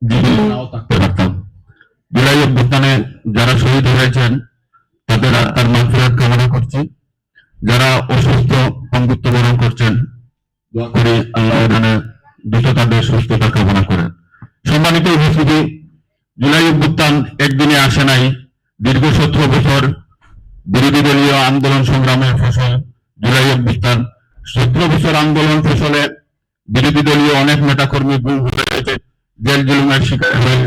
জীবনে নাও থাকতে পারতাম। জুলাই অভ্যুত্থানে যারা শহীদ হয়েছেন তাদের আত্মার মাগফিরাত কামনা করছি। যারা অসুস্থ পঙ্গুত্ব বরণ করছেন, দোয়া করি আল্লাহ এখানে দ্রুত তাদের সুস্থতা কামনা করেন। সম্মানিত উপস্থিতি, জুলাই অভ্যুত্থান একদিনে আসে নাই। দীর্ঘ 17 বছর বিরোধী দলীয় আন্দোলন সংগ্রামের ফসল জুলাই অভ্যুত্থান। 17 বছর আন্দোলন ফসলে বিরোধী দলীয় অনেক নেতাকর্মী গুম হয়েছে, জেল জুলুমের শিকার হয়ে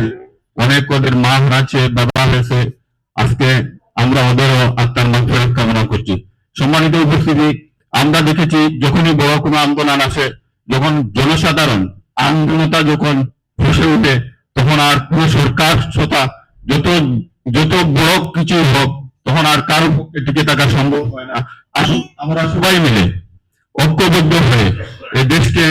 অনেক ওদের মা হারাচ্ছে, বাবা হয়েছে। আজকে আমরা ওদেরও আত্মার মাগফিরাত কামনা করছি। সম্মানিত উপস্থিতি, আমরা দেখেছি যখনই বড় কোনো আন্দোলন আসে, যখন জনসাধারণ আন্দোলনতা যখন ফুসে উঠে, তখন আর কোনো সরকার সত্তা যত যত বড় কিছু হোক, তখন আর কারো পক্ষে টিকে থাকা সম্ভব হয় না। আসুন আমরা সবাই মিলে ঐক্যবদ্ধ হয়ে এই দেশকে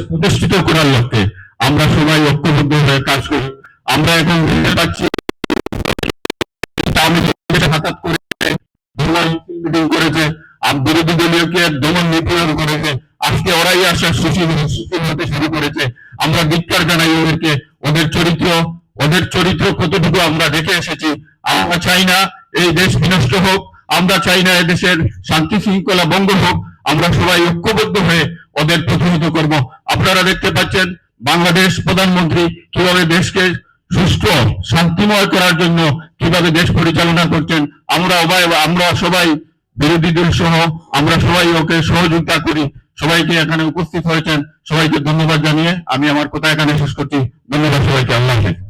প্রতিষ্ঠিত করার লক্ষ্যে আমরা সবাই ঐক্যবদ্ধ হয়ে কাজ করি। আমরা এখন দেখতে পাচ্ছি হঠাৎ করে মিটিং করেছে, বিরোধী দলীয়কে দমন নিপীড়ন করেছে। আজকে ওরাই আসার সুশীল হতে শুরু করেছে। আমরা ধিক্কার জানাই ওদেরকে। ওদের চরিত্র কতটুকু আমরা দেখে এসেছি। আমরা চাই না এই দেশ বিনষ্ট হোক, আমরা চাই না এদেশের শান্তি শৃঙ্খলা ভঙ্গ হোক। আমরা সবাই ঐক্যবদ্ধ হয়ে ওদের প্রতিহত করব। আপনারা দেখতে পাচ্ছেন বাংলাদেশ প্রধানমন্ত্রী কিভাবে দেশকে সুষ্ঠু শান্তিময় করার জন্য কিভাবে দেশ পরিচালনা করছেন। আমরা সবাই বিরোধী দল সহ আমরা সবাই ওকে সহযোগিতা করি। সবাইকে এখানে উপস্থিত হয়েছেন, সবাইকে ধন্যবাদ জানিয়ে আমি আমার কথা এখানে শেষ করছি। ধন্যবাদ সবাইকে। আল্লাহ হাফেজ।